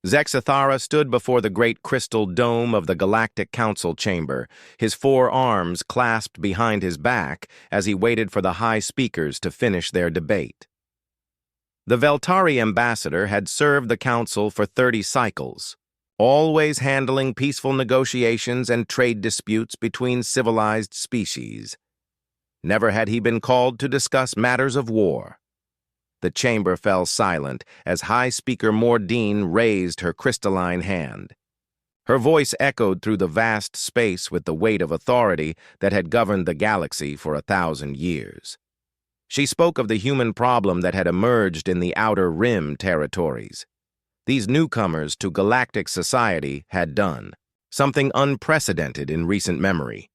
Zexathara stood before the great crystal dome of the Galactic Council chamber, his 4 arms clasped behind his back as he waited for the High Speakers to finish their debate. The Veltari ambassador had served the council for 30 cycles, always handling peaceful negotiations and trade disputes between civilized species. Never had he been called to discuss matters of war. The chamber fell silent as High Speaker Mordine raised her crystalline hand. Her voice echoed through the vast space with the weight of authority that had governed the galaxy for 1,000 years. She spoke of the human problem that had emerged in the Outer Rim territories. These newcomers to galactic society had done something unprecedented in recent memory.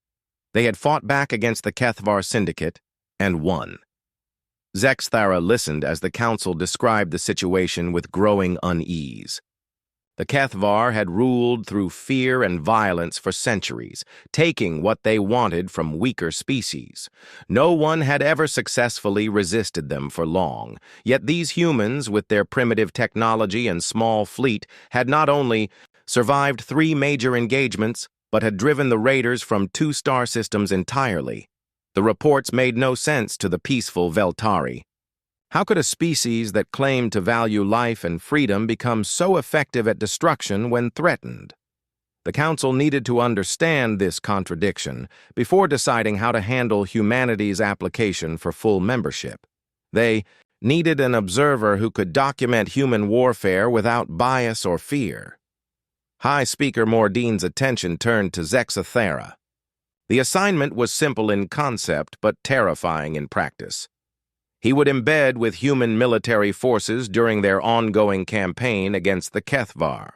They had fought back against the Kethvar Syndicate and won. Zexathara listened as the council described the situation with growing unease. The Kethvar had ruled through fear and violence for centuries, taking what they wanted from weaker species. No one had ever successfully resisted them for long, yet these humans, with their primitive technology and small fleet, had not only survived 3 major engagements, but had driven the raiders from 2 star systems entirely. The reports made no sense to the peaceful Veltari. How could a species that claimed to value life and freedom become so effective at destruction when threatened? The Council needed to understand this contradiction before deciding how to handle humanity's application for full membership. They needed an observer who could document human warfare without bias or fear. High Speaker Mordine's attention turned to Zexathara. The assignment was simple in concept but terrifying in practice. He would embed with human military forces during their ongoing campaign against the Kethvar.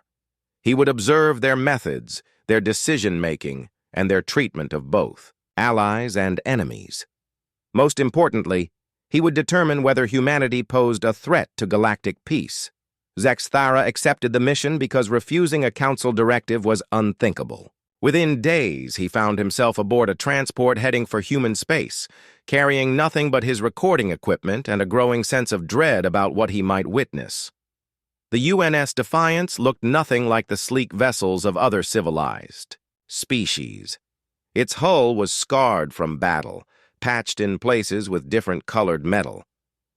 He would observe their methods, their decision-making, and their treatment of both allies and enemies. Most importantly, he would determine whether humanity posed a threat to galactic peace. Zexathara accepted the mission because refusing a council directive was unthinkable. Within days, he found himself aboard a transport heading for human space, carrying nothing but his recording equipment and a growing sense of dread about what he might witness. The UNS Defiance looked nothing like the sleek vessels of other civilized species. Its hull was scarred from battle, patched in places with different colored metal.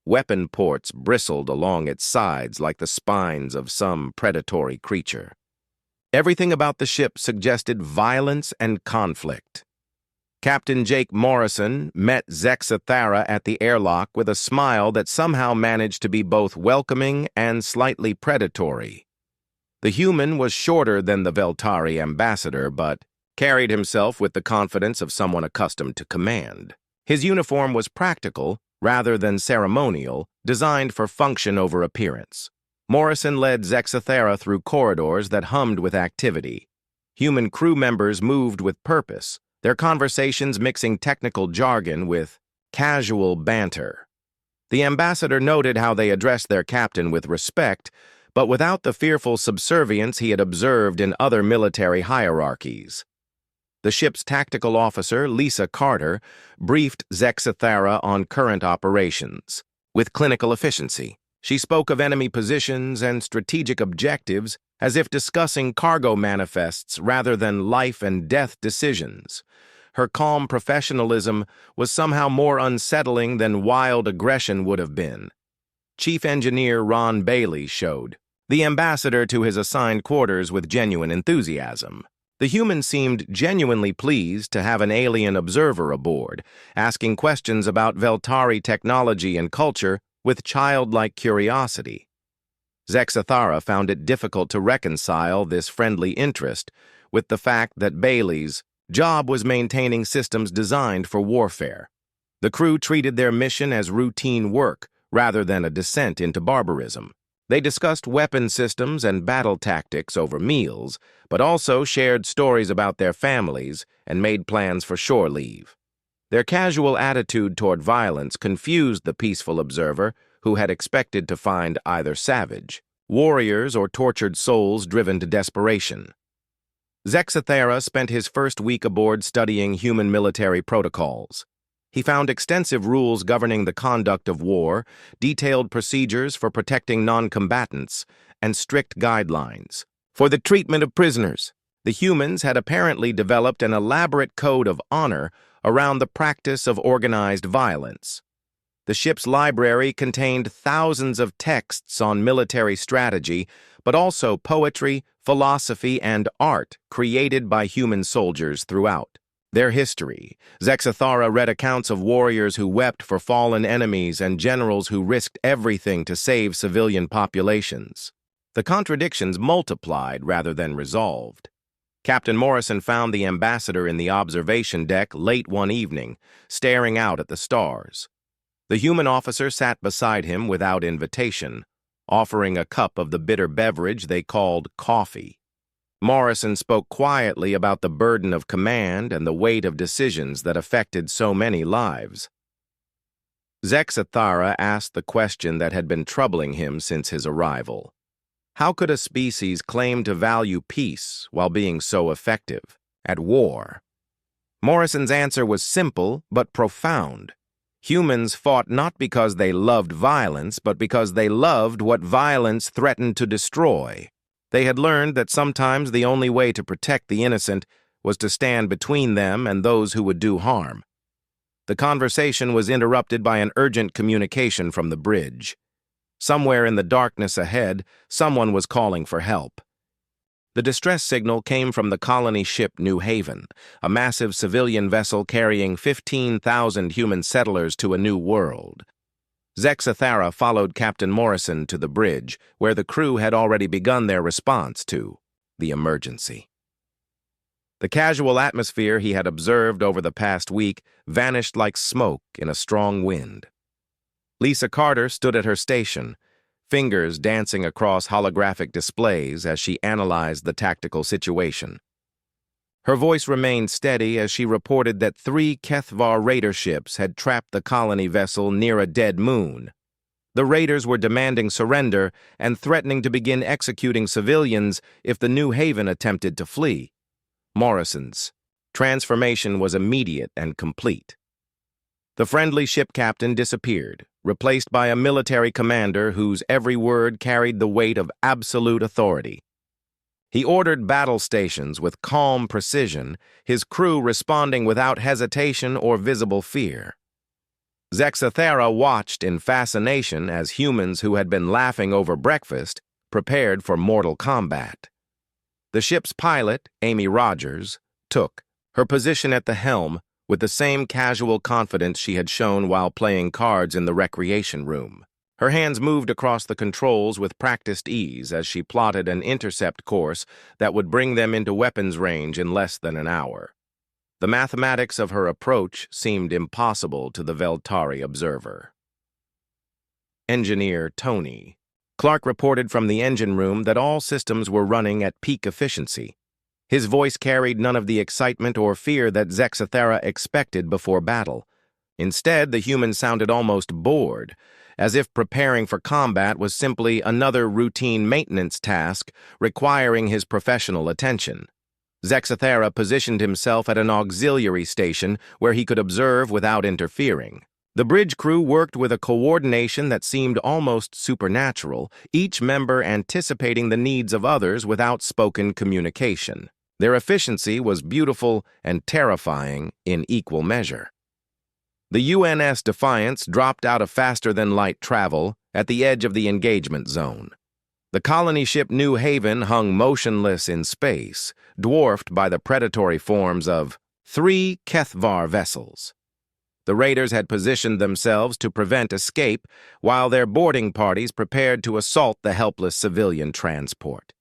Weapon ports bristled along its sides like the spines of some predatory creature. Everything about the ship suggested violence and conflict. Captain Jake Morrison met Zexathara at the airlock with a smile that somehow managed to be both welcoming and slightly predatory. The human was shorter than the Veltari ambassador, but carried himself with the confidence of someone accustomed to command. His uniform was practical, rather than ceremonial, designed for function over appearance. Morrison led Zexathara through corridors that hummed with activity. Human crew members moved with purpose, their conversations mixing technical jargon with casual banter. The ambassador noted how they addressed their captain with respect, but without the fearful subservience he had observed in other military hierarchies. The ship's tactical officer, Lisa Carter, briefed Zexathara on current operations. With clinical efficiency, she spoke of enemy positions and strategic objectives as if discussing cargo manifests rather than life and death decisions. Her calm professionalism was somehow more unsettling than wild aggression would have been. Chief Engineer Ron Bailey showed the ambassador to his assigned quarters with genuine enthusiasm. The human seemed genuinely pleased to have an alien observer aboard, asking questions about Veltari technology and culture with childlike curiosity. Zexathara found it difficult to reconcile this friendly interest with the fact that Bailey's job was maintaining systems designed for warfare. The crew treated their mission as routine work rather than a descent into barbarism. They discussed weapon systems and battle tactics over meals, but also shared stories about their families and made plans for shore leave. Their casual attitude toward violence confused the peaceful observer who had expected to find either savage warriors or tortured souls driven to desperation. Zexathara spent his first week aboard studying human military protocols. He found extensive rules governing the conduct of war, detailed procedures for protecting non-combatants, and strict guidelines. For the treatment of prisoners, the humans had apparently developed an elaborate code of honor around the practice of organized violence. The ship's library contained thousands of texts on military strategy, but also poetry, philosophy, and art created by human soldiers throughout their history. Zexathara read accounts of warriors who wept for fallen enemies and generals who risked everything to save civilian populations. The contradictions multiplied rather than resolved. Captain Morrison found the ambassador in the observation deck late one evening, staring out at the stars. The human officer sat beside him without invitation, offering a cup of the bitter beverage they called coffee. Morrison spoke quietly about the burden of command and the weight of decisions that affected so many lives. Zexathara asked the question that had been troubling him since his arrival. How could a species claim to value peace while being so effective at war? Morrison's answer was simple but profound. Humans fought not because they loved violence, but because they loved what violence threatened to destroy. They had learned that sometimes the only way to protect the innocent was to stand between them and those who would do harm. The conversation was interrupted by an urgent communication from the bridge. Somewhere in the darkness ahead, someone was calling for help. The distress signal came from the colony ship New Haven, a massive civilian vessel carrying 15,000 human settlers to a new world. Zexathara followed Captain Morrison to the bridge, where the crew had already begun their response to the emergency. The casual atmosphere he had observed over the past week vanished like smoke in a strong wind. Lisa Carter stood at her station, fingers dancing across holographic displays as she analyzed the tactical situation. Her voice remained steady as she reported that 3 Kethvar raider ships had trapped the colony vessel near a dead moon. The raiders were demanding surrender and threatening to begin executing civilians if the New Haven attempted to flee. Morrison's transformation was immediate and complete. The friendly ship captain disappeared, replaced by a military commander whose every word carried the weight of absolute authority. He ordered battle stations with calm precision, his crew responding without hesitation or visible fear. Zexathara watched in fascination as humans who had been laughing over breakfast prepared for mortal combat. The ship's pilot, Amy Rogers, took her position at the helm with the same casual confidence she had shown while playing cards in the recreation room. Her hands moved across the controls with practiced ease as she plotted an intercept course that would bring them into weapons range in less than an hour. The mathematics of her approach seemed impossible to the Veltari observer. Engineer Tony. Clark reported from the engine room that all systems were running at peak efficiency. His voice carried none of the excitement or fear that Zexathara expected before battle. Instead, the human sounded almost bored, as if preparing for combat was simply another routine maintenance task requiring his professional attention. Zexathara positioned himself at an auxiliary station where he could observe without interfering. The bridge crew worked with a coordination that seemed almost supernatural, each member anticipating the needs of others without spoken communication. Their efficiency was beautiful and terrifying in equal measure. The UNS Defiance dropped out of faster-than-light travel at the edge of the engagement zone. The colony ship New Haven hung motionless in space, dwarfed by the predatory forms of 3 Kethvar vessels. The raiders had positioned themselves to prevent escape while their boarding parties prepared to assault the helpless civilian transport.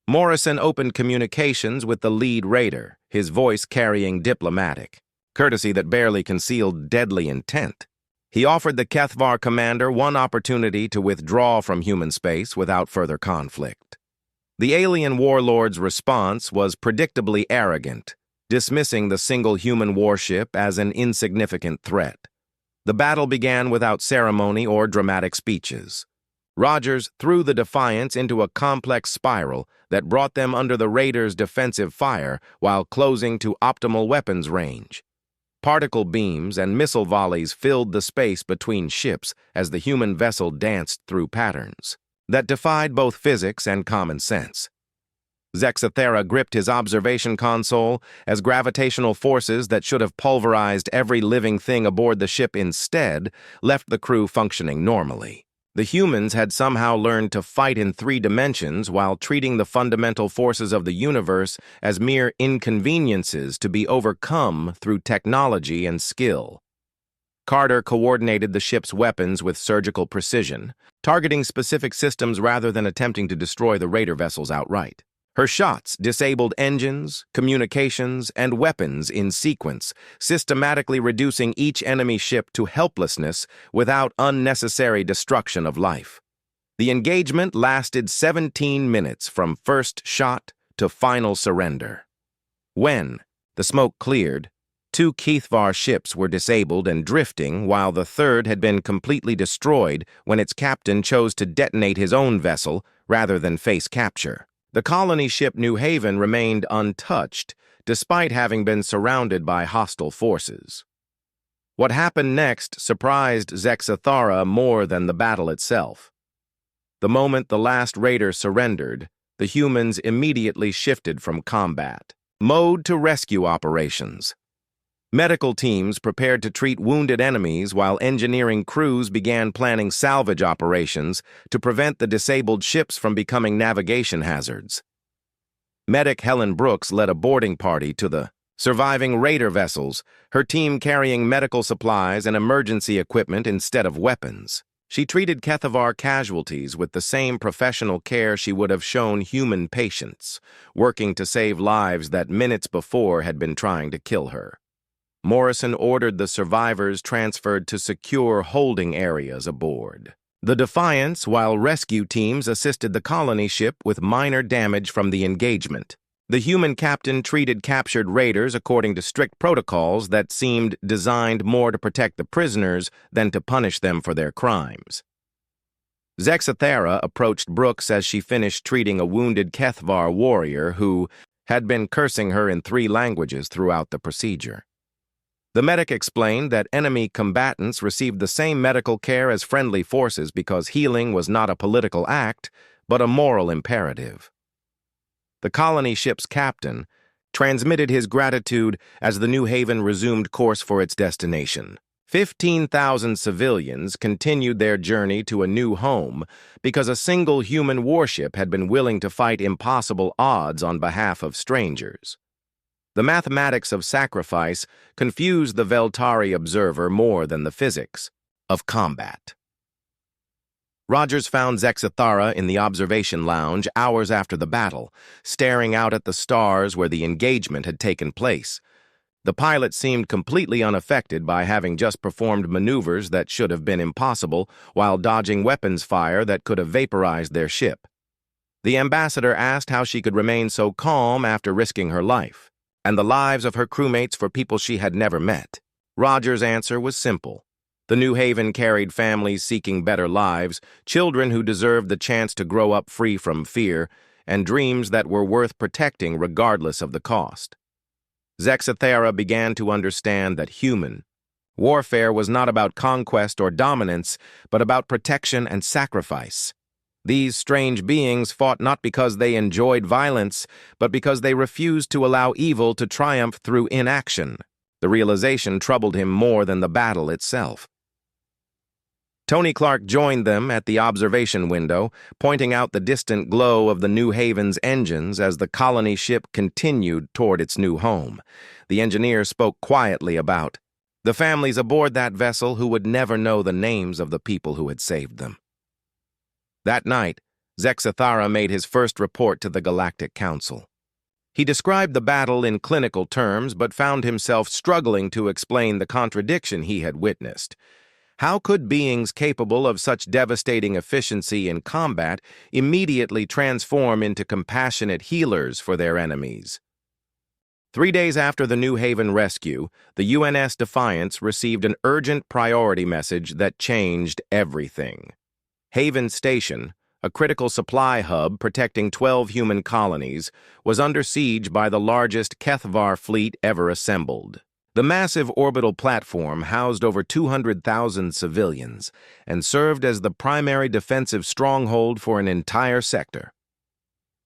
Morrison opened communications with the lead raider, his voice carrying diplomatic courtesy that barely concealed deadly intent. He offered the Kethvar commander one opportunity to withdraw from human space without further conflict. The alien warlord's response was predictably arrogant, dismissing the single human warship as an insignificant threat. The battle began without ceremony or dramatic speeches. Rogers threw the Defiance into a complex spiral that brought them under the raiders' defensive fire while closing to optimal weapons range. Particle beams and missile volleys filled the space between ships as the human vessel danced through patterns. that defied both physics and common sense. Zexathera gripped his observation console as gravitational forces that should have pulverized every living thing aboard the ship instead left the crew functioning normally. The humans had somehow learned to fight in 3 dimensions while treating the fundamental forces of the universe as mere inconveniences to be overcome through technology and skill. Carter coordinated the ship's weapons with surgical precision, targeting specific systems rather than attempting to destroy the raider vessels outright. Her shots disabled engines, communications, and weapons in sequence, systematically reducing each enemy ship to helplessness without unnecessary destruction of life. The engagement lasted 17 minutes from first shot to final surrender. When the smoke cleared, 2 HFY ships were disabled and drifting, while the third had been completely destroyed when its captain chose to detonate his own vessel rather than face capture. The colony ship New Haven remained untouched, despite having been surrounded by hostile forces. What happened next surprised Zexathera more than the battle itself. The moment the last raider surrendered, the humans immediately shifted from combat mode to rescue operations. Medical teams prepared to treat wounded enemies while engineering crews began planning salvage operations to prevent the disabled ships from becoming navigation hazards. Medic Helen Brooks led a boarding party to the surviving raider vessels, her team carrying medical supplies and emergency equipment instead of weapons. She treated HFY casualties with the same professional care she would have shown human patients, working to save lives that minutes before had been trying to kill her. Morrison ordered the survivors transferred to secure holding areas aboard the Defiance, while rescue teams assisted the colony ship with minor damage from the engagement. The human captain treated captured raiders according to strict protocols that seemed designed more to protect the prisoners than to punish them for their crimes. Zexathera approached Brooks as she finished treating a wounded HFY warrior who had been cursing her in 3 languages throughout the procedure. The medic explained that enemy combatants received the same medical care as friendly forces because healing was not a political act, but a moral imperative. The colony ship's captain transmitted his gratitude as the New Haven resumed course for its destination. 15,000 civilians continued their journey to a new home because a single human warship had been willing to fight impossible odds on behalf of strangers. The mathematics of sacrifice confused the Veltari observer more than the physics of combat. Rogers found Zexathera in the observation lounge hours after the battle, staring out at the stars where the engagement had taken place. The pilot seemed completely unaffected by having just performed maneuvers that should have been impossible while dodging weapons fire that could have vaporized their ship. The ambassador asked how she could remain so calm after risking her life and the lives of her crewmates for people she had never met. Rogers' answer was simple. The New Haven carried families seeking better lives, children who deserved the chance to grow up free from fear, and dreams that were worth protecting regardless of the cost. Zexathera began to understand that human warfare was not about conquest or dominance, but about protection and sacrifice. These strange beings fought not because they enjoyed violence, but because they refused to allow evil to triumph through inaction. The realization troubled him more than the battle itself. Tony Clark joined them at the observation window, pointing out the distant glow of the New Haven's engines as the colony ship continued toward its new home. The engineer spoke quietly about the families aboard that vessel who would never know the names of the people who had saved them. That night, Zexathera made his first report to the Galactic Council. He described the battle in clinical terms, but found himself struggling to explain the contradiction he had witnessed. How could beings capable of such devastating efficiency in combat immediately transform into compassionate healers for their enemies? 3 days after the New Haven rescue, the UNS Defiance received an urgent priority message that changed everything. Haven Station, a critical supply hub protecting 12 human colonies, was under siege by the largest HFY fleet ever assembled. The massive orbital platform housed over 200,000 civilians and served as the primary defensive stronghold for an entire sector.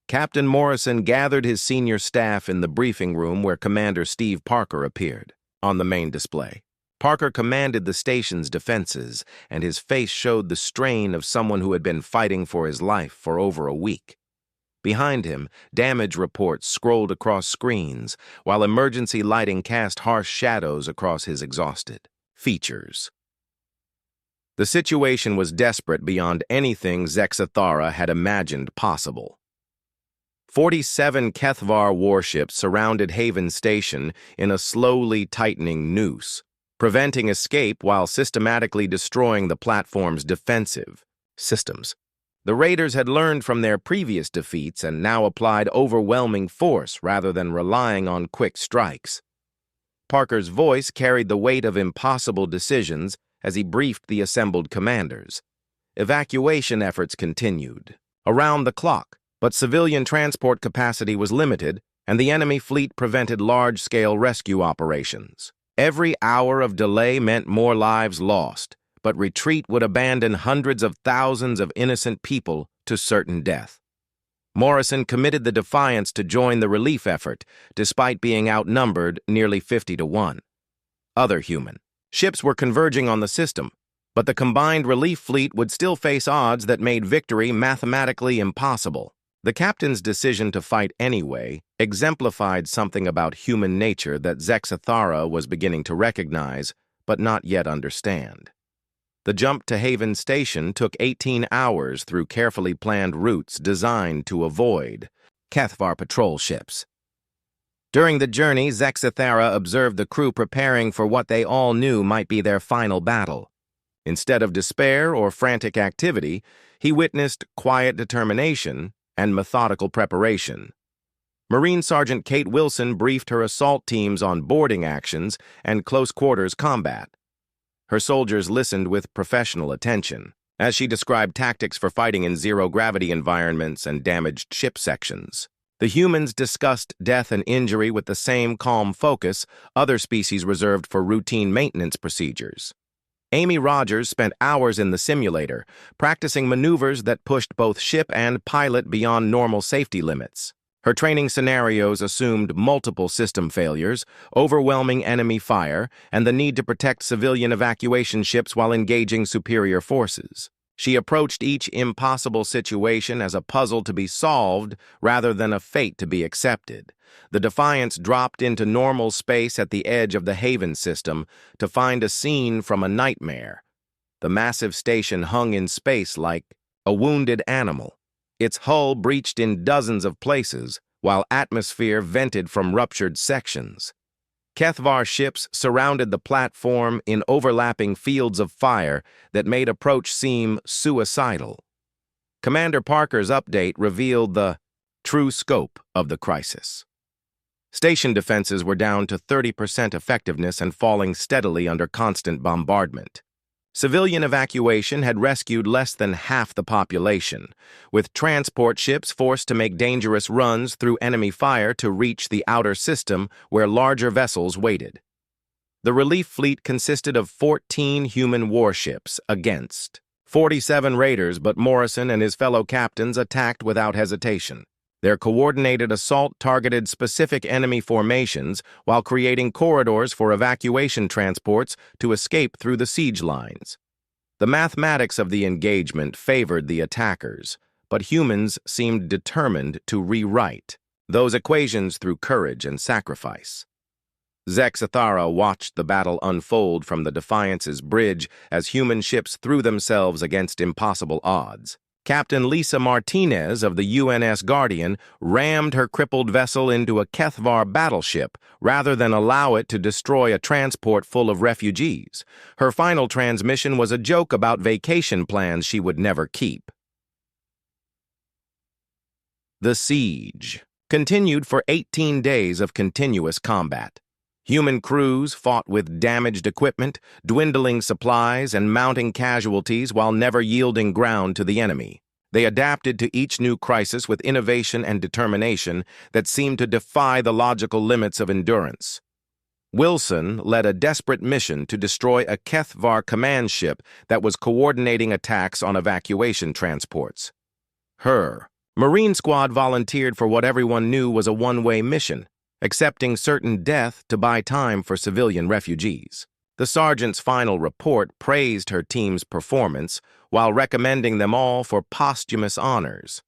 Captain Morrison gathered his senior staff in the briefing room where Commander Steve Parker appeared, on the main display. Parker commanded the station's defenses, and his face showed the strain of someone who had been fighting for his life for over a week. Behind him, damage reports scrolled across screens, while emergency lighting cast harsh shadows across his exhausted features. The situation was desperate beyond anything Zexathara had imagined possible. 47 Kethvar warships surrounded Haven Station in a slowly tightening noose, preventing escape while systematically destroying the platform's defensive systems. The raiders had learned from their previous defeats and now applied overwhelming force rather than relying on quick strikes. Parker's voice carried the weight of impossible decisions as he briefed the assembled commanders. Evacuation efforts continued, around the clock, but civilian transport capacity was limited, and the enemy fleet prevented large-scale rescue operations. Every hour of delay meant more lives lost, but retreat would abandon hundreds of thousands of innocent people to certain death. Morrison committed the Defiance to join the relief effort, despite being outnumbered nearly 50-1. Other human ships were converging on the system, but the combined relief fleet would still face odds that made victory mathematically impossible. The captain's decision to fight anyway exemplified something about human nature that Zexathara was beginning to recognize, but not yet understand. The jump to Haven Station took 18 hours through carefully planned routes designed to avoid Kethvar patrol ships. During the journey, Zexathara observed the crew preparing for what they all knew might be their final battle. Instead of despair or frantic activity, he witnessed quiet determination and methodical preparation. Marine Sergeant Kate Wilson briefed her assault teams on boarding actions and close-quarters combat. Her soldiers listened with professional attention, as she described tactics for fighting in zero-gravity environments and damaged ship sections. The humans discussed death and injury with the same calm focus other species reserved for routine maintenance procedures. Amy Rogers spent hours in the simulator, practicing maneuvers that pushed both ship and pilot beyond normal safety limits. Her training scenarios assumed multiple system failures, overwhelming enemy fire, and the need to protect civilian evacuation ships while engaging superior forces. She approached each impossible situation as a puzzle to be solved rather than a fate to be accepted. The Defiance dropped into normal space at the edge of the Haven system to find a scene from a nightmare. The massive station hung in space like a wounded animal, its hull breached in dozens of places, while atmosphere vented from ruptured sections. Kethvar ships surrounded the platform in overlapping fields of fire that made approach seem suicidal. Commander Parker's update revealed the true scope of the crisis. Station defenses were down to 30% effectiveness and falling steadily under constant bombardment. Civilian evacuation had rescued less than half the population, with transport ships forced to make dangerous runs through enemy fire to reach the outer system where larger vessels waited. The relief fleet consisted of 14 human warships against 47 raiders, but Morrison and his fellow captains attacked without hesitation. Their coordinated assault targeted specific enemy formations while creating corridors for evacuation transports to escape through the siege lines. The mathematics of the engagement favored the attackers, but humans seemed determined to rewrite those equations through courage and sacrifice. Zexathara watched the battle unfold from the Defiance's bridge as human ships threw themselves against impossible odds. Captain Lisa Martinez of the UNS Guardian rammed her crippled vessel into a Kethvar battleship rather than allow it to destroy a transport full of refugees. Her final transmission was a joke about vacation plans she would never keep. The siege continued for 18 days of continuous combat. Human crews fought with damaged equipment, dwindling supplies, and mounting casualties while never yielding ground to the enemy. They adapted to each new crisis with innovation and determination that seemed to defy the logical limits of endurance. Wilson led a desperate mission to destroy a HFY command ship that was coordinating attacks on evacuation transports. Her Marine Squad volunteered for what everyone knew was a one-way mission, accepting certain death to buy time for civilian refugees. The sergeant's final report praised her team's performance while recommending them all for posthumous honors.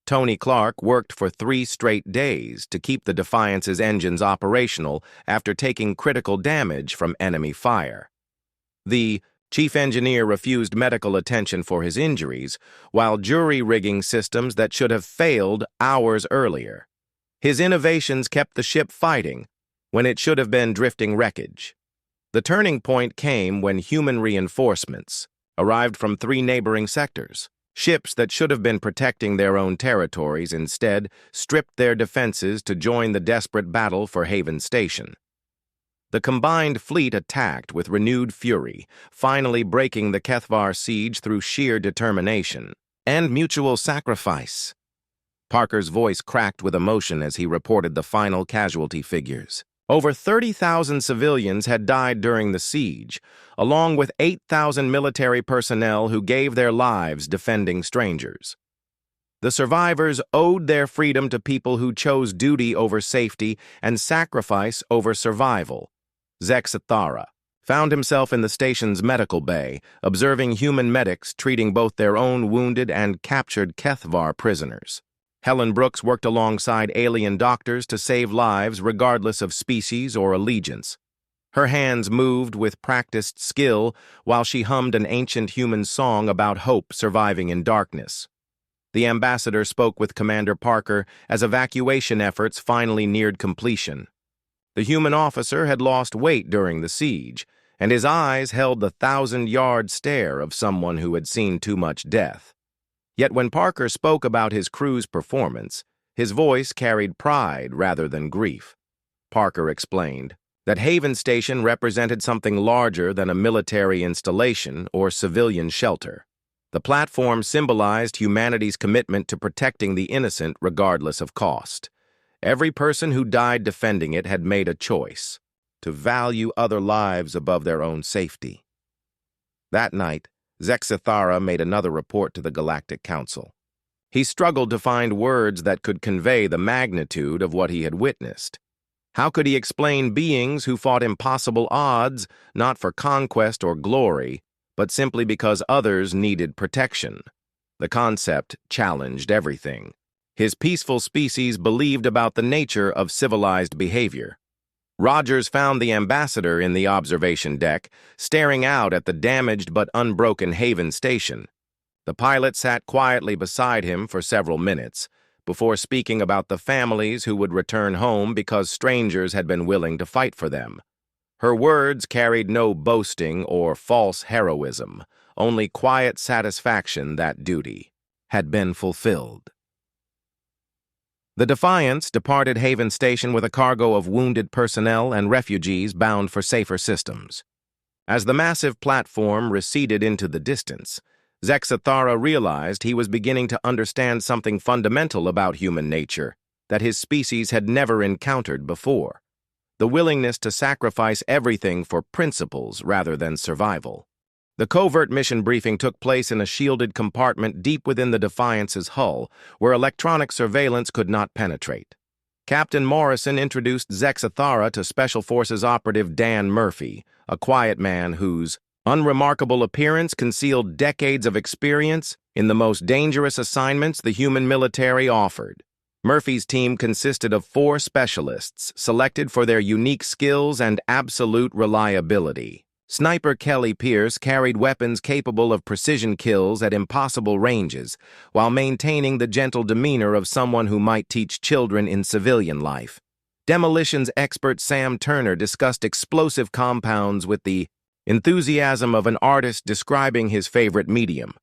Tony Clark worked for 3 straight days to keep the Defiance's engines operational after taking critical damage from enemy fire. The chief engineer refused medical attention for his injuries, while jury-rigging systems that should have failed hours earlier. His innovations kept the ship fighting when it should have been drifting wreckage. The turning point came when human reinforcements arrived from 3 neighboring sectors. Ships that should have been protecting their own territories instead stripped their defenses to join the desperate battle for Haven Station. The combined fleet attacked with renewed fury, finally breaking the HFY siege through sheer determination and mutual sacrifice. Parker's voice cracked with emotion as he reported the final casualty figures. Over 30,000 civilians had died during the siege, along with 8,000 military personnel who gave their lives defending strangers. The survivors owed their freedom to people who chose duty over safety and sacrifice over survival. Zexathara found himself in the station's medical bay, observing human medics treating both their own wounded and captured HFY prisoners. Helen Brooks worked alongside alien doctors to save lives regardless of species or allegiance. Her hands moved with practiced skill while she hummed an ancient human song about hope surviving in darkness. The ambassador spoke with Commander Parker as evacuation efforts finally neared completion. The human officer had lost weight during the siege, and his eyes held the 1,000-yard stare of someone who had seen too much death. Yet when Parker spoke about his crew's performance, his voice carried pride rather than grief. Parker explained that Haven Station represented something larger than a military installation or civilian shelter. The platform symbolized humanity's commitment to protecting the innocent regardless of cost. Every person who died defending it had made a choice to value other lives above their own safety. That night, Zexathara made another report to the Galactic Council. He struggled to find words that could convey the magnitude of what he had witnessed. How could he explain beings who fought impossible odds, not for conquest or glory, but simply because others needed protection? The concept challenged everything. His peaceful species believed about the nature of civilized behavior. Rogers found the ambassador in the observation deck, staring out at the damaged but unbroken Haven Station. The pilot sat quietly beside him for several minutes, before speaking about the families who would return home because strangers had been willing to fight for them. Her words carried no boasting or false heroism, only quiet satisfaction that duty had been fulfilled. The Defiance departed Haven Station with a cargo of wounded personnel and refugees bound for safer systems. As the massive platform receded into the distance, Zexathara realized he was beginning to understand something fundamental about human nature that his species had never encountered before: the willingness to sacrifice everything for principles rather than survival. The covert mission briefing took place in a shielded compartment deep within the Defiance's hull, where electronic surveillance could not penetrate. Captain Morrison introduced Zexathara to Special Forces operative Dan Murphy, a quiet man whose unremarkable appearance concealed decades of experience in the most dangerous assignments the human military offered. Murphy's team consisted of 4 specialists, selected for their unique skills and absolute reliability. Sniper Kelly Pierce carried weapons capable of precision kills at impossible ranges, while maintaining the gentle demeanor of someone who might teach children in civilian life. Demolitions expert Sam Turner discussed explosive compounds with the enthusiasm of an artist describing his favorite medium.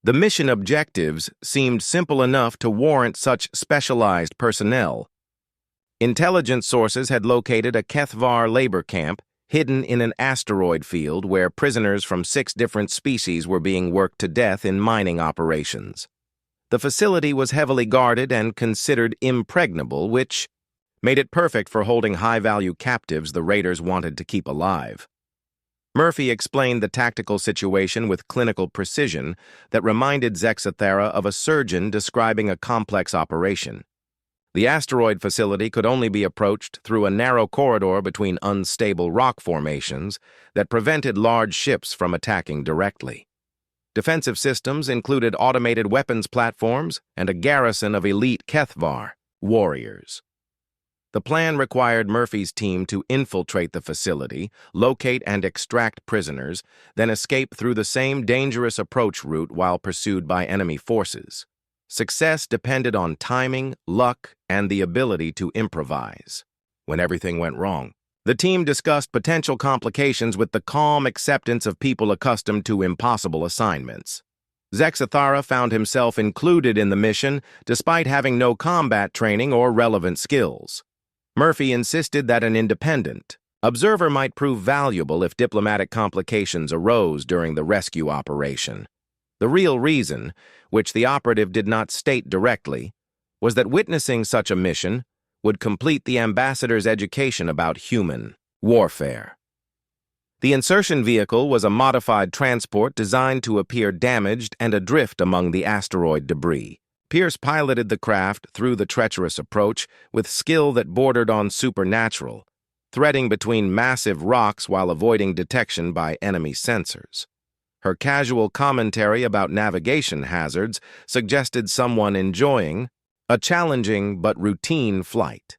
The mission objectives seemed simple enough to warrant such specialized personnel. Intelligence sources had located a HFY labor camp hidden in an asteroid field where prisoners from 6 different species were being worked to death in mining operations. The facility was heavily guarded and considered impregnable, which made it perfect for holding high-value captives the raiders wanted to keep alive. Murphy explained the tactical situation with clinical precision that reminded Zexathera of a surgeon describing a complex operation. The asteroid facility could only be approached through a narrow corridor between unstable rock formations that prevented large ships from attacking directly. Defensive systems included automated weapons platforms and a garrison of elite Kethvar warriors. The plan required Murphy's team to infiltrate the facility, locate and extract prisoners, then escape through the same dangerous approach route while pursued by enemy forces. Success depended on timing, luck, and the ability to improvise. When everything went wrong, the team discussed potential complications with the calm acceptance of people accustomed to impossible assignments. Zexathera found himself included in the mission despite having no combat training or relevant skills. Murphy insisted that an independent observer might prove valuable if diplomatic complications arose during the rescue operation. The real reason, which the operative did not state directly, was that witnessing such a mission would complete the ambassador's education about human warfare. The insertion vehicle was a modified transport designed to appear damaged and adrift among the asteroid debris. Pierce piloted the craft through the treacherous approach with skill that bordered on supernatural, threading between massive rocks while avoiding detection by enemy sensors. Her casual commentary about navigation hazards suggested someone enjoying a challenging but routine flight.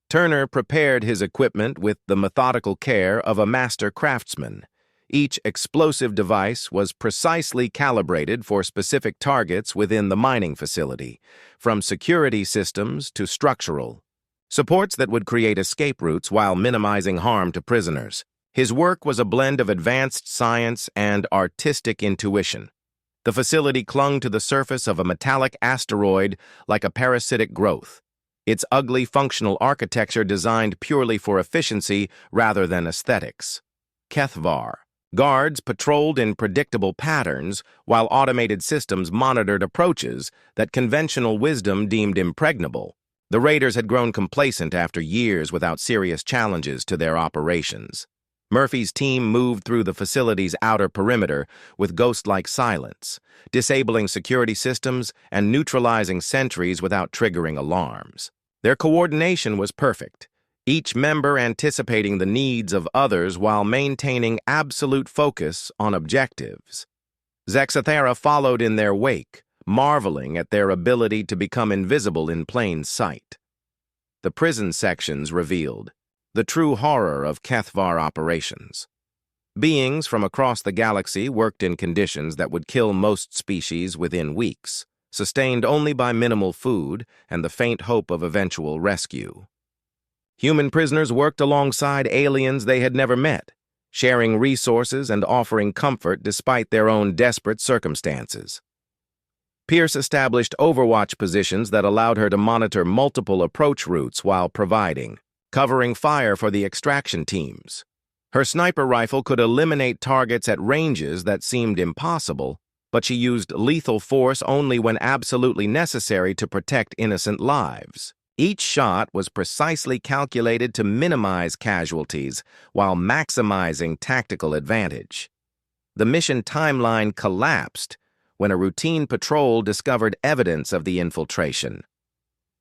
Turner prepared his equipment with the methodical care of a master craftsman. Each explosive device was precisely calibrated for specific targets within the mining facility, from security systems to structural supports that would create escape routes while minimizing harm to prisoners. His work was a blend of advanced science and artistic intuition. The facility clung to the surface of a metallic asteroid like a parasitic growth, its ugly functional architecture designed purely for efficiency rather than aesthetics. Kethvar guards patrolled in predictable patterns, while automated systems monitored approaches that conventional wisdom deemed impregnable. The raiders had grown complacent after years without serious challenges to their operations. Murphy's team moved through the facility's outer perimeter with ghost-like silence, disabling security systems and neutralizing sentries without triggering alarms. Their coordination was perfect, each member anticipating the needs of others while maintaining absolute focus on objectives. Zexathera followed in their wake, marveling at their ability to become invisible in plain sight. The prison sections revealed the true horror of Kethvar operations. Beings from across the galaxy worked in conditions that would kill most species within weeks, sustained only by minimal food and the faint hope of eventual rescue. Human prisoners worked alongside aliens they had never met, sharing resources and offering comfort despite their own desperate circumstances. Pierce established overwatch positions that allowed her to monitor multiple approach routes while covering fire for the extraction teams. Her sniper rifle could eliminate targets at ranges that seemed impossible, but she used lethal force only when absolutely necessary to protect innocent lives. Each shot was precisely calculated to minimize casualties while maximizing tactical advantage. The mission timeline collapsed when a routine patrol discovered evidence of the infiltration.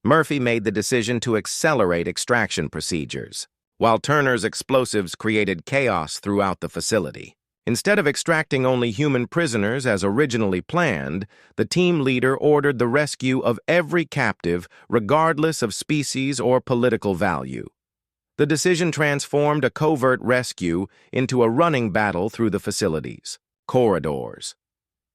Murphy made the decision to accelerate extraction procedures, while Turner's explosives created chaos throughout the facility. Instead of extracting only human prisoners as originally planned, the team leader ordered the rescue of every captive, regardless of species or political value. The decision transformed a covert rescue into a running battle through the facilities corridors.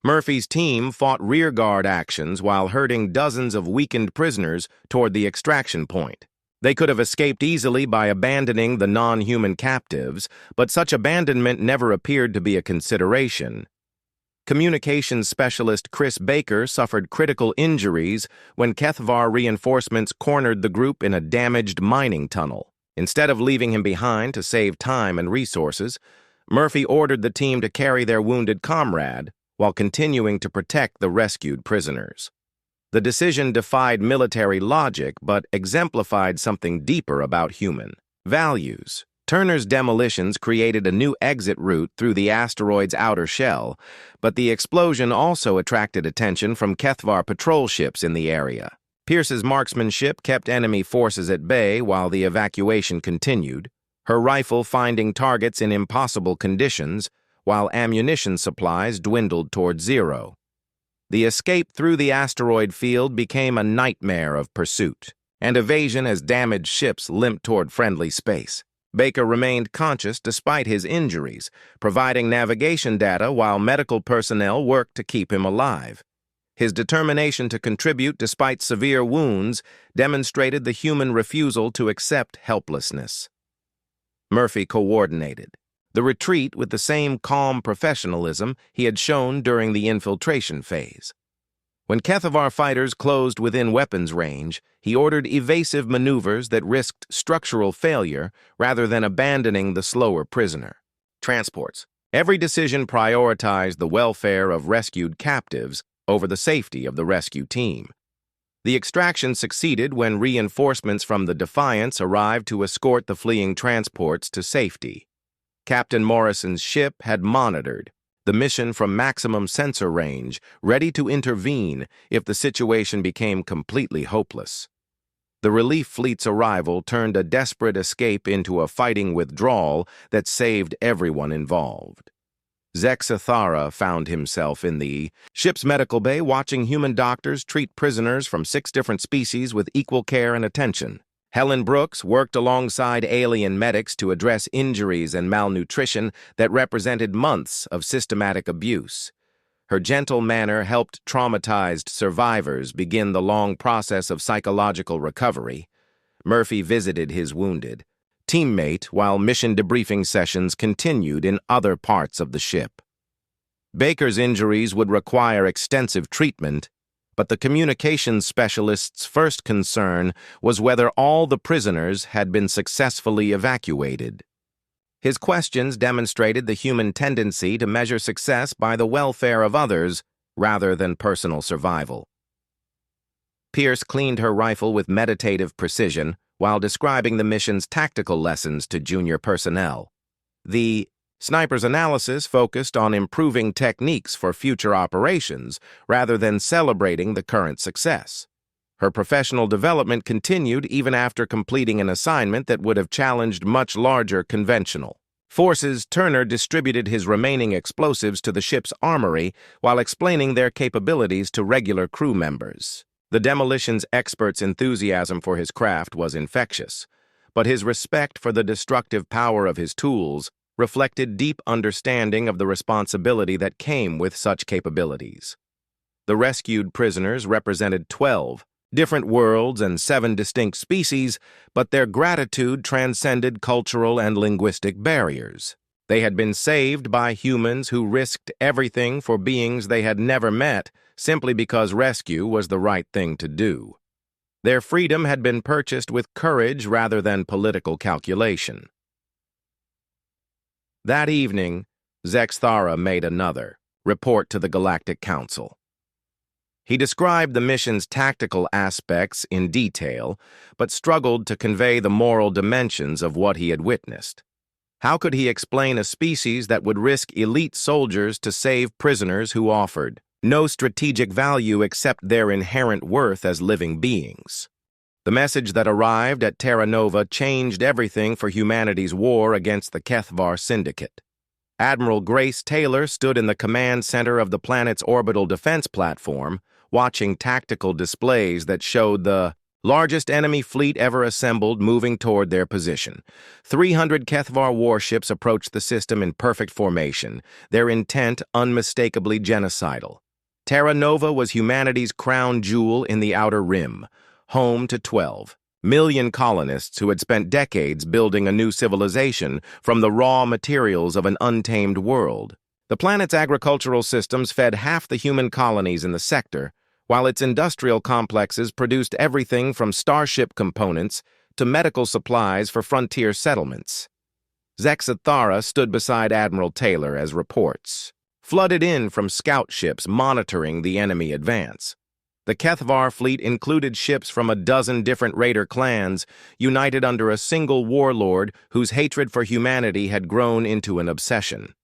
Murphy's team fought rearguard actions while herding dozens of weakened prisoners toward the extraction point. They could have escaped easily by abandoning the non-human captives, but such abandonment never appeared to be a consideration. Communications specialist Chris Baker suffered critical injuries when Kethvar reinforcements cornered the group in a damaged mining tunnel. Instead of leaving him behind to save time and resources, Murphy ordered the team to carry their wounded comrade while continuing to protect the rescued prisoners. The decision defied military logic but exemplified something deeper about human values. Turner's demolitions created a new exit route through the asteroid's outer shell, but the explosion also attracted attention from Kethvar patrol ships in the area. Pierce's marksmanship kept enemy forces at bay while the evacuation continued, her rifle finding targets in impossible conditions, while ammunition supplies dwindled toward zero. The escape through the asteroid field became a nightmare of pursuit and evasion as damaged ships limped toward friendly space. Baker remained conscious despite his injuries, providing navigation data while medical personnel worked to keep him alive. His determination to contribute despite severe wounds demonstrated the human refusal to accept helplessness. Murphy coordinated the retreat with the same calm professionalism he had shown during the infiltration phase. When Kethvar fighters closed within weapons range, he ordered evasive maneuvers that risked structural failure rather than abandoning the slower prisoner. Transports. Every decision prioritized the welfare of rescued captives over the safety of the rescue team. The extraction succeeded when reinforcements from the Defiance arrived to escort the fleeing transports to safety. Captain Morrison's ship had monitored the mission from maximum sensor range, ready to intervene if the situation became completely hopeless. The relief fleet's arrival turned a desperate escape into a fighting withdrawal that saved everyone involved. Zexathara found himself in the ship's medical bay watching human doctors treat prisoners from 6 different species with equal care and attention. Helen Brooks worked alongside alien medics to address injuries and malnutrition that represented months of systematic abuse. Her gentle manner helped traumatized survivors begin the long process of psychological recovery. Murphy visited his wounded teammate while mission debriefing sessions continued in other parts of the ship. Baker's injuries would require extensive treatment, but the communications specialist's first concern was whether all the prisoners had been successfully evacuated. His questions demonstrated the human tendency to measure success by the welfare of others rather than personal survival. Pierce cleaned her rifle with meditative precision while describing the mission's tactical lessons to junior personnel. The sniper's analysis focused on improving techniques for future operations rather than celebrating the current success. Her professional development continued even after completing an assignment that would have challenged much larger conventional forces. Turner distributed his remaining explosives to the ship's armory while explaining their capabilities to regular crew members. The demolitions expert's enthusiasm for his craft was infectious, but his respect for the destructive power of his tools reflected deep understanding of the responsibility that came with such capabilities. The rescued prisoners represented 12 different worlds and 7 distinct species, but their gratitude transcended cultural and linguistic barriers. They had been saved by humans who risked everything for beings they had never met simply because rescue was the right thing to do. Their freedom had been purchased with courage rather than political calculation. That evening, Zexathara made another report to the Galactic Council. He described the mission's tactical aspects in detail, but struggled to convey the moral dimensions of what he had witnessed. How could he explain a species that would risk elite soldiers to save prisoners who offered no strategic value except their inherent worth as living beings? The message that arrived at Terra Nova changed everything for humanity's war against the Kethvar Syndicate. Admiral Grace Taylor stood in the command center of the planet's orbital defense platform, watching tactical displays that showed the largest enemy fleet ever assembled moving toward their position. 300 Kethvar warships approached the system in perfect formation, their intent unmistakably genocidal. Terra Nova was humanity's crown jewel in the Outer Rim, home to 12 million colonists who had spent decades building a new civilization from the raw materials of an untamed world. The planet's agricultural systems fed half the human colonies in the sector, while its industrial complexes produced everything from starship components to medical supplies for frontier settlements. Zexathara stood beside Admiral Taylor as reports flooded in from scout ships monitoring the enemy advance. The Kethvar fleet included ships from a dozen different raider clans, united under a single warlord whose hatred for humanity had grown into an obsession.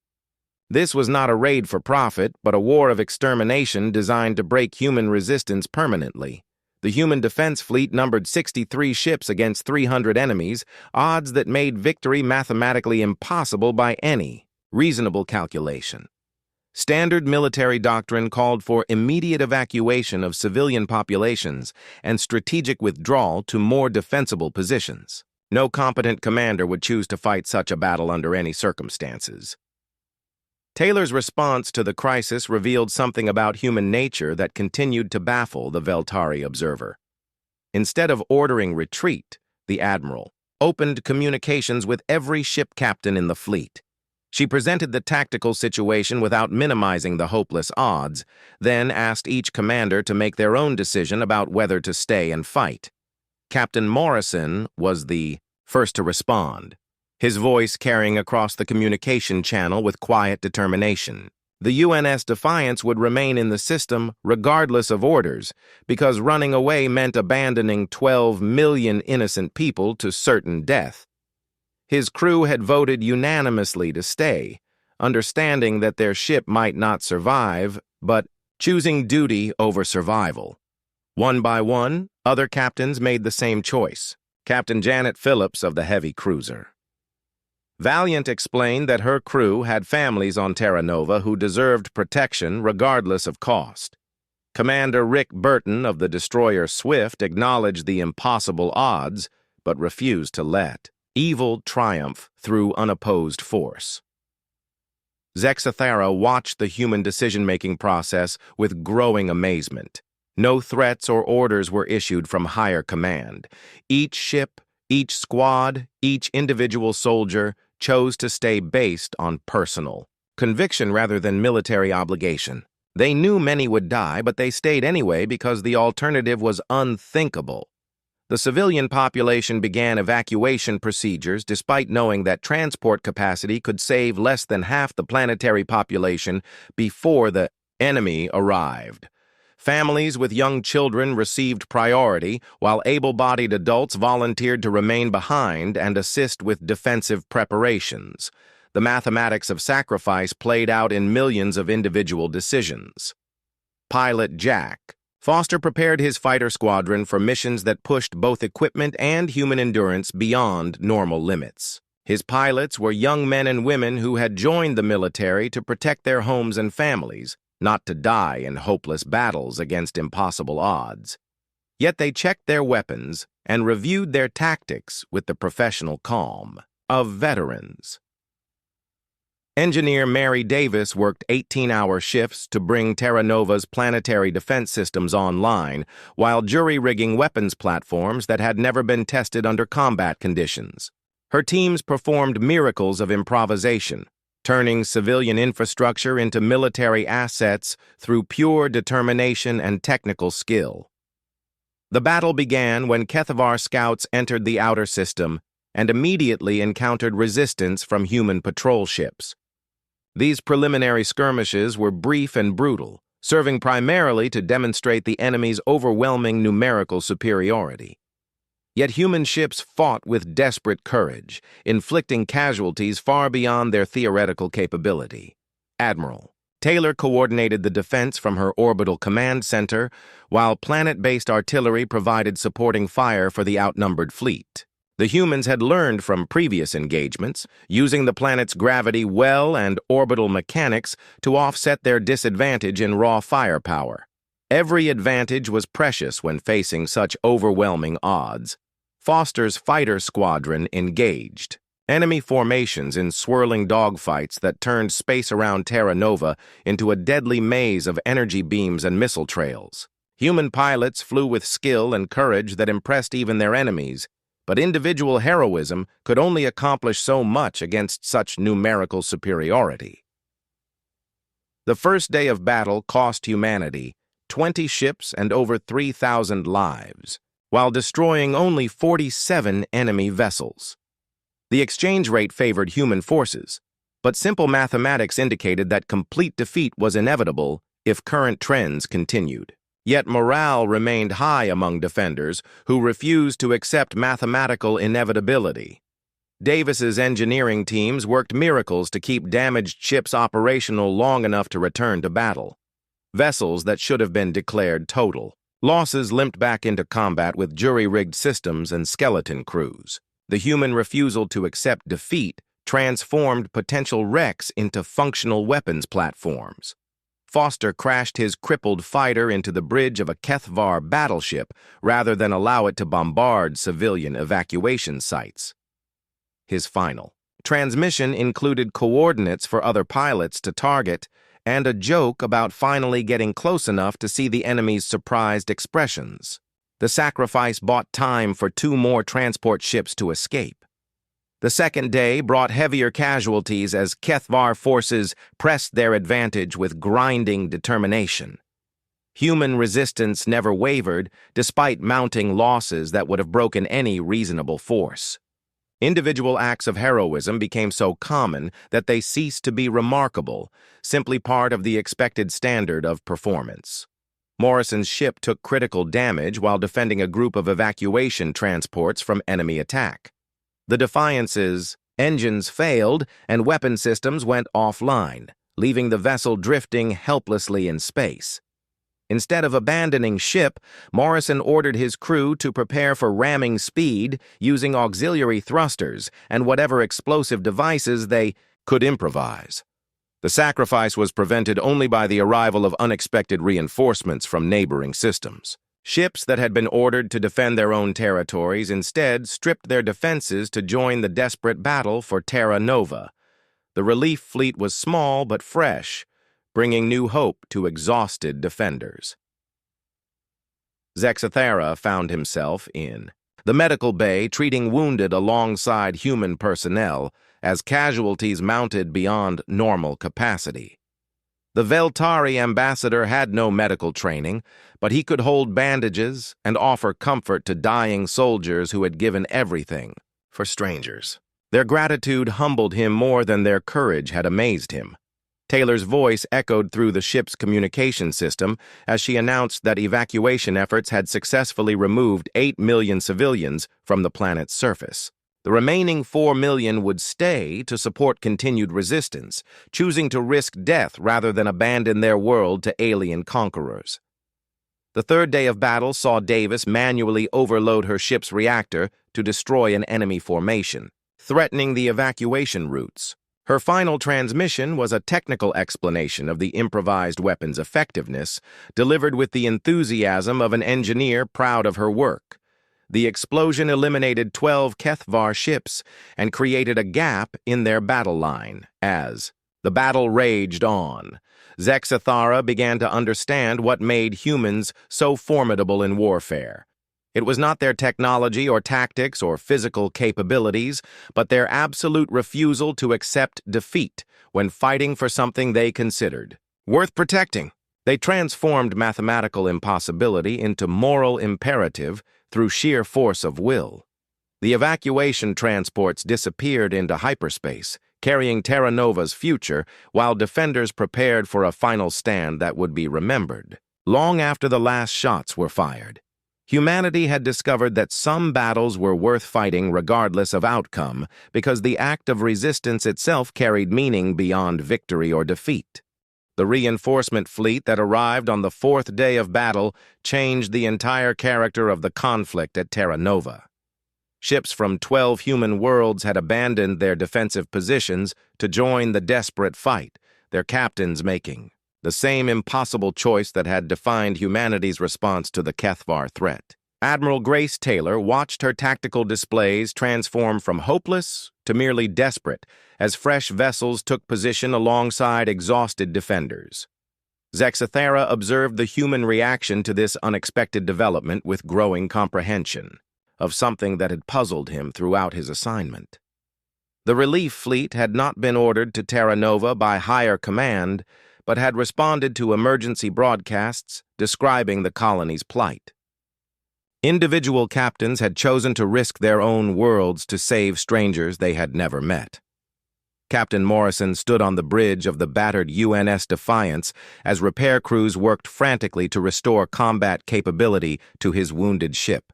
This was not a raid for profit, but a war of extermination designed to break human resistance permanently. The human defense fleet numbered 63 ships against 300 enemies, odds that made victory mathematically impossible by any reasonable calculation. Standard military doctrine called for immediate evacuation of civilian populations and strategic withdrawal to more defensible positions. No competent commander would choose to fight such a battle under any circumstances. Taylor's response to the crisis revealed something about human nature that continued to baffle the Veltari observer. Instead of ordering retreat, the admiral opened communications with every ship captain in the fleet. She presented the tactical situation without minimizing the hopeless odds, then asked each commander to make their own decision about whether to stay and fight. Captain Morrison was the first to respond, his voice carrying across the communication channel with quiet determination. The UNS Defiance would remain in the system regardless of orders, because running away meant abandoning 12 million innocent people to certain death. His crew had voted unanimously to stay, understanding that their ship might not survive, but choosing duty over survival. One by one, other captains made the same choice. Captain Janet Phillips of the heavy cruiser. Valiant explained that her crew had families on Terra Nova who deserved protection regardless of cost. Commander Rick Burton of the destroyer Swift acknowledged the impossible odds, but refused to let evil triumph through unopposed force. Zexathara watched the human decision-making process with growing amazement. No threats or orders were issued from higher command. Each ship, each squad, each individual soldier chose to stay based on personal conviction rather than military obligation. They knew many would die, but they stayed anyway because the alternative was unthinkable. The civilian population began evacuation procedures despite knowing that transport capacity could save less than half the planetary population before the enemy arrived. Families with young children received priority, while able-bodied adults volunteered to remain behind and assist with defensive preparations. The mathematics of sacrifice played out in millions of individual decisions. Pilot Jack Foster prepared his fighter squadron for missions that pushed both equipment and human endurance beyond normal limits. His pilots were young men and women who had joined the military to protect their homes and families, not to die in hopeless battles against impossible odds. Yet they checked their weapons and reviewed their tactics with the professional calm of veterans. Engineer Mary Davis worked 18-hour shifts to bring Terra Nova's planetary defense systems online, while jury-rigging weapons platforms that had never been tested under combat conditions. Her teams performed miracles of improvisation, turning civilian infrastructure into military assets through pure determination and technical skill. The battle began when Kethvar scouts entered the outer system and immediately encountered resistance from human patrol ships. These preliminary skirmishes were brief and brutal, serving primarily to demonstrate the enemy's overwhelming numerical superiority. Yet human ships fought with desperate courage, inflicting casualties far beyond their theoretical capability. Admiral Taylor coordinated the defense from her orbital command center, while planet-based artillery provided supporting fire for the outnumbered fleet. The humans had learned from previous engagements, using the planet's gravity well and orbital mechanics to offset their disadvantage in raw firepower. Every advantage was precious when facing such overwhelming odds. Foster's fighter squadron engaged. Enemy formations in swirling dogfights that turned space around Terra Nova into a deadly maze of energy beams and missile trails. Human pilots flew with skill and courage that impressed even their enemies, but individual heroism could only accomplish so much against such numerical superiority. The first day of battle cost humanity 20 ships and over 3,000 lives, while destroying only 47 enemy vessels. The exchange rate favored human forces, but simple mathematics indicated that complete defeat was inevitable if current trends continued. Yet morale remained high among defenders who refused to accept mathematical inevitability. Davis's engineering teams worked miracles to keep damaged ships operational long enough to return to battle. Vessels that should have been declared total. Losses limped back into combat with jury-rigged systems and skeleton crews. The human refusal to accept defeat transformed potential wrecks into functional weapons platforms. Foster crashed his crippled fighter into the bridge of a Kethvar battleship rather than allow it to bombard civilian evacuation sites. His final transmission included coordinates for other pilots to target and a joke about finally getting close enough to see the enemy's surprised expressions. The sacrifice bought time for 2 more transport ships to escape. The second day brought heavier casualties as Kethvar forces pressed their advantage with grinding determination. Human resistance never wavered, despite mounting losses that would have broken any reasonable force. Individual acts of heroism became so common that they ceased to be remarkable, simply part of the expected standard of performance. Morrison's ship took critical damage while defending a group of evacuation transports from enemy attack. The Defiance's engines failed and weapon systems went offline, leaving the vessel drifting helplessly in space. Instead of abandoning ship, Morrison ordered his crew to prepare for ramming speed using auxiliary thrusters and whatever explosive devices they could improvise. The sacrifice was prevented only by the arrival of unexpected reinforcements from neighboring systems. Ships that had been ordered to defend their own territories instead stripped their defenses to join the desperate battle for Terra Nova. The relief fleet was small but fresh, bringing new hope to exhausted defenders. Zexathera found himself in the medical bay treating wounded alongside human personnel as casualties mounted beyond normal capacity. The Veltari ambassador had no medical training, but he could hold bandages and offer comfort to dying soldiers who had given everything for strangers. Their gratitude humbled him more than their courage had amazed him. Taylor's voice echoed through the ship's communication system as she announced that evacuation efforts had successfully removed 8 million civilians from the planet's surface. The remaining 4 million would stay to support continued resistance, choosing to risk death rather than abandon their world to alien conquerors. The third day of battle saw Davis manually overload her ship's reactor to destroy an enemy formation, threatening the evacuation routes. Her final transmission was a technical explanation of the improvised weapon's effectiveness, delivered with the enthusiasm of an engineer proud of her work. The explosion eliminated 12 Kethvar ships and created a gap in their battle line. As the battle raged on, Zexathara began to understand what made humans so formidable in warfare. It was not their technology or tactics or physical capabilities, but their absolute refusal to accept defeat when fighting for something they considered worth protecting. They transformed mathematical impossibility into moral imperative through sheer force of will. The evacuation transports disappeared into hyperspace, carrying Terra Nova's future, while defenders prepared for a final stand that would be remembered. Long after the last shots were fired, humanity had discovered that some battles were worth fighting regardless of outcome because the act of resistance itself carried meaning beyond victory or defeat. The reinforcement fleet that arrived on the 4th day of battle changed the entire character of the conflict at Terra Nova. Ships from 12 human worlds had abandoned their defensive positions to join the desperate fight, their captains making the same impossible choice that had defined humanity's response to the Kethvar threat. Admiral Grace Taylor watched her tactical displays transform from hopeless to merely desperate as fresh vessels took position alongside exhausted defenders. Zexathera observed the human reaction to this unexpected development with growing comprehension of something that had puzzled him throughout his assignment. The relief fleet had not been ordered to Terra Nova by higher command, but had responded to emergency broadcasts describing the colony's plight. Individual captains had chosen to risk their own worlds to save strangers they had never met. Captain Morrison stood on the bridge of the battered UNS Defiance as repair crews worked frantically to restore combat capability to his wounded ship.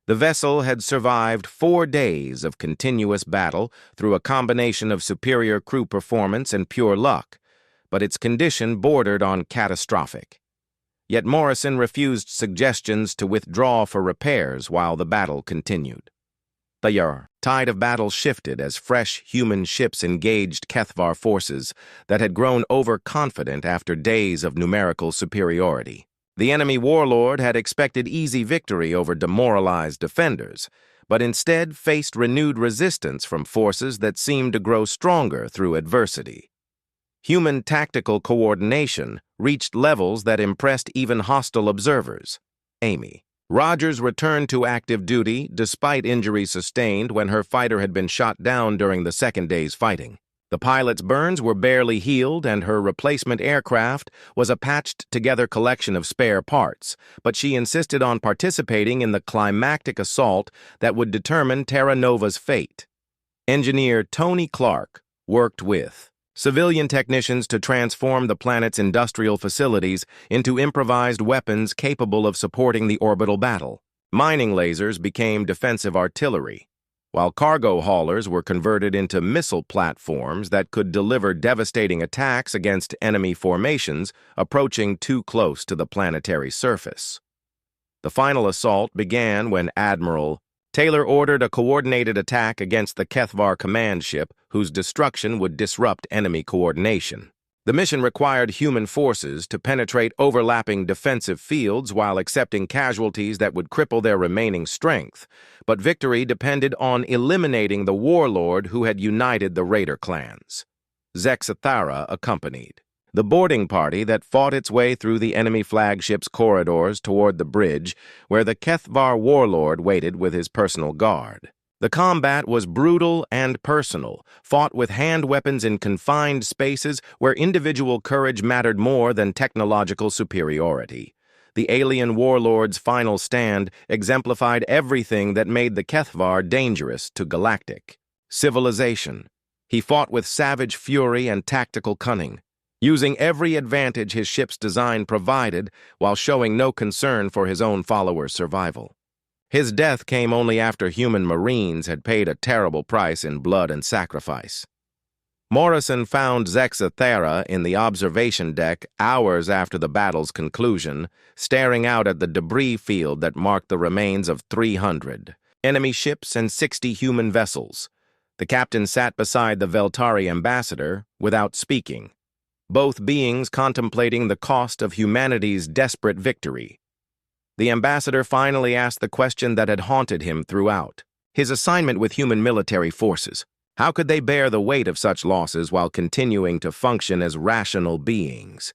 The vessel had survived 4 days of continuous battle through a combination of superior crew performance and pure luck, but its condition bordered on catastrophic. Yet Morrison refused suggestions to withdraw for repairs while the battle continued. The tide of battle shifted as fresh human ships engaged Kethvar forces that had grown overconfident after days of numerical superiority. The enemy warlord had expected easy victory over demoralized defenders, but instead faced renewed resistance from forces that seemed to grow stronger through adversity. Human tactical coordination reached levels that impressed even hostile observers. Amy Rogers returned to active duty despite injuries sustained when her fighter had been shot down during the second day's fighting. The pilot's burns were barely healed, and her replacement aircraft was a patched-together collection of spare parts, but she insisted on participating in the climactic assault that would determine Terra Nova's fate. Engineer Tony Clark worked with civilian technicians to transform the planet's industrial facilities into improvised weapons capable of supporting the orbital battle. Mining lasers became defensive artillery, while cargo haulers were converted into missile platforms that could deliver devastating attacks against enemy formations approaching too close to the planetary surface. The final assault began when Admiral Taylor ordered a coordinated attack against the Kethvar command ship, whose destruction would disrupt enemy coordination. The mission required human forces to penetrate overlapping defensive fields while accepting casualties that would cripple their remaining strength, but victory depended on eliminating the warlord who had united the raider clans. Zexathara accompanied. The boarding party that fought its way through the enemy flagship's corridors toward the bridge where the Kethvar warlord waited with his personal guard. The combat was brutal and personal, fought with hand weapons in confined spaces where individual courage mattered more than technological superiority. The alien warlord's final stand exemplified everything that made the Kethvar dangerous to galactic civilization. He fought with savage fury and tactical cunning, using every advantage his ship's design provided while showing no concern for his own followers' survival. His death came only after human marines had paid a terrible price in blood and sacrifice. Morrison found Zexathara in the observation deck hours after the battle's conclusion, staring out at the debris field that marked the remains of 300 enemy ships and 60 human vessels. The captain sat beside the Veltari ambassador without speaking, both beings contemplating the cost of humanity's desperate victory. The ambassador finally asked the question that had haunted him throughout. His assignment with human military forces. How could they bear the weight of such losses while continuing to function as rational beings?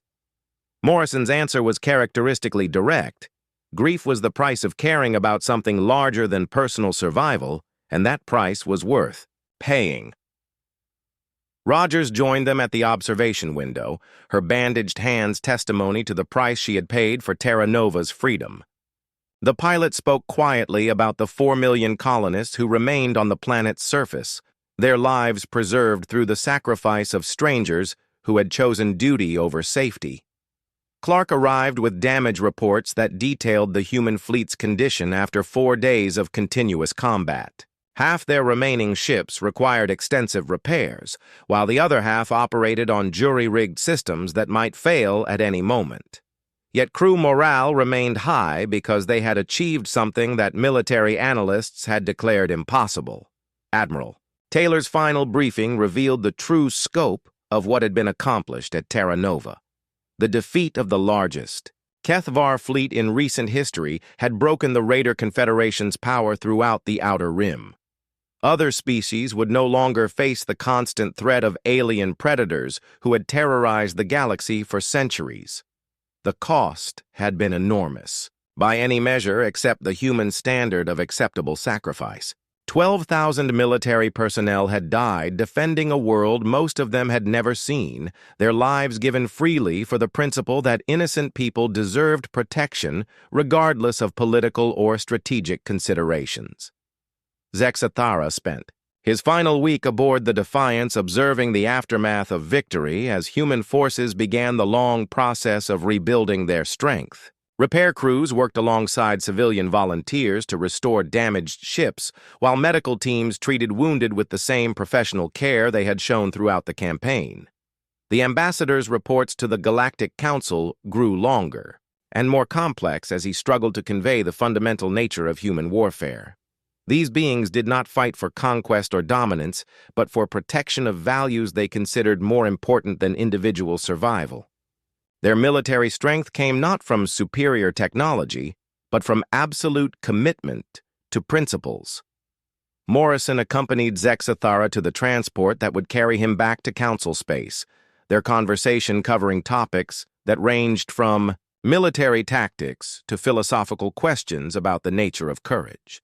Morrison's answer was characteristically direct. Grief was the price of caring about something larger than personal survival, and that price was worth paying. Rogers joined them at the observation window, her bandaged hands testimony to the price she had paid for Terra Nova's freedom. The pilot spoke quietly about the 4 million colonists who remained on the planet's surface, their lives preserved through the sacrifice of strangers who had chosen duty over safety. Clark arrived with damage reports that detailed the human fleet's condition after 4 days of continuous combat. Half their remaining ships required extensive repairs, while the other half operated on jury-rigged systems that might fail at any moment. Yet crew morale remained high because they had achieved something that military analysts had declared impossible. Admiral Taylor's final briefing revealed the true scope of what had been accomplished at Terra Nova. The defeat of the largest Kethvar fleet in recent history had broken the Raider Confederation's power throughout the Outer Rim. Other species would no longer face the constant threat of alien predators who had terrorized the galaxy for centuries. The cost had been enormous, by any measure except the human standard of acceptable sacrifice. 12,000 military personnel had died defending a world most of them had never seen, their lives given freely for the principle that innocent people deserved protection regardless of political or strategic considerations. Zexathara spent His final week aboard the Defiance observing the aftermath of victory as human forces began the long process of rebuilding their strength. Repair crews worked alongside civilian volunteers to restore damaged ships, while medical teams treated wounded with the same professional care they had shown throughout the campaign. The ambassador's reports to the Galactic Council grew longer and more complex as he struggled to convey the fundamental nature of human warfare. These beings did not fight for conquest or dominance, but for protection of values they considered more important than individual survival. Their military strength came not from superior technology, but from absolute commitment to principles. Morrison accompanied Zexathara to the transport that would carry him back to council space, their conversation covering topics that ranged from military tactics to philosophical questions about the nature of courage.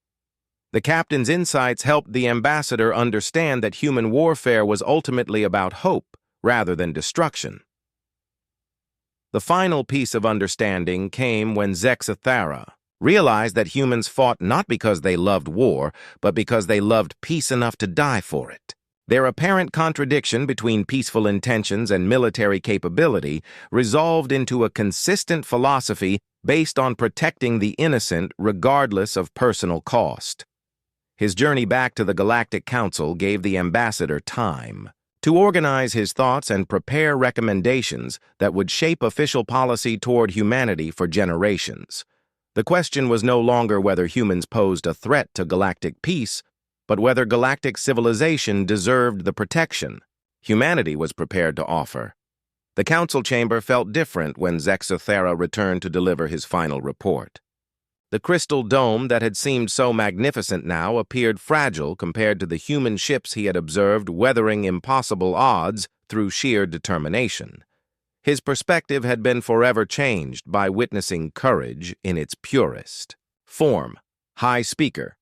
The captain's insights helped the ambassador understand that human warfare was ultimately about hope rather than destruction. The final piece of understanding came when Zexathara realized that humans fought not because they loved war, but because they loved peace enough to die for it. Their apparent contradiction between peaceful intentions and military capability resolved into a consistent philosophy based on protecting the innocent regardless of personal cost. His journey back to the Galactic Council gave the ambassador time to organize his thoughts and prepare recommendations that would shape official policy toward humanity for generations. The question was no longer whether humans posed a threat to galactic peace, but whether galactic civilization deserved the protection humanity was prepared to offer. The council chamber felt different when Zexathara returned to deliver his final report. The crystal dome that had seemed so magnificent now appeared fragile compared to the human ships he had observed weathering impossible odds through sheer determination. His perspective had been forever changed by witnessing courage in its purest form. High Speaker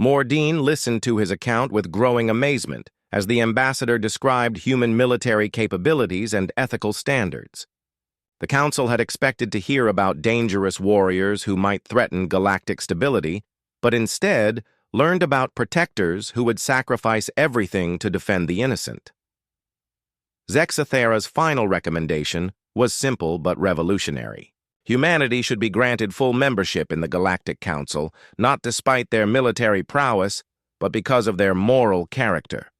Mordine listened to his account with growing amazement as the ambassador described human military capabilities and ethical standards. The council had expected to hear about dangerous warriors who might threaten galactic stability, but instead learned about protectors who would sacrifice everything to defend the innocent. Zexathara's final recommendation was simple but revolutionary. Humanity should be granted full membership in the Galactic Council, not despite their military prowess, but because of their moral character.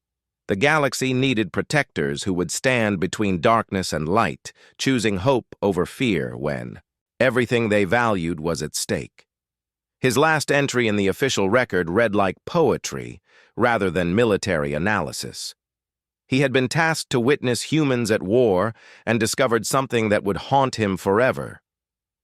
The galaxy needed protectors who would stand between darkness and light, choosing hope over fear when everything they valued was at stake. His last entry in the official record read like poetry rather than military analysis. He had been tasked to witness humans at war and discovered something that would haunt him forever.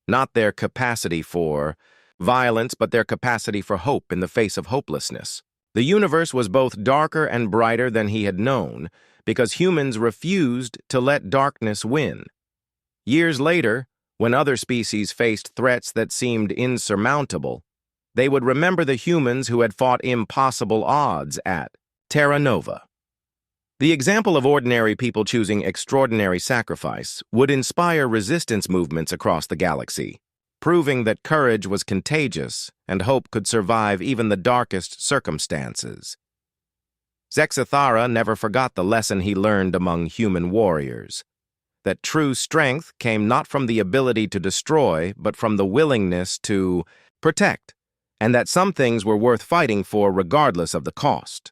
Not their capacity for violence, but their capacity for hope in the face of hopelessness. The universe was both darker and brighter than he had known, because humans refused to let darkness win. Years later, when other species faced threats that seemed insurmountable, they would remember the humans who had fought impossible odds at Terra Nova. The example of ordinary people choosing extraordinary sacrifice would inspire resistance movements across the galaxy, proving that courage was contagious and hope could survive even the darkest circumstances. Zexathara never forgot the lesson he learned among human warriors, that true strength came not from the ability to destroy, but from the willingness to protect, and that some things were worth fighting for regardless of the cost.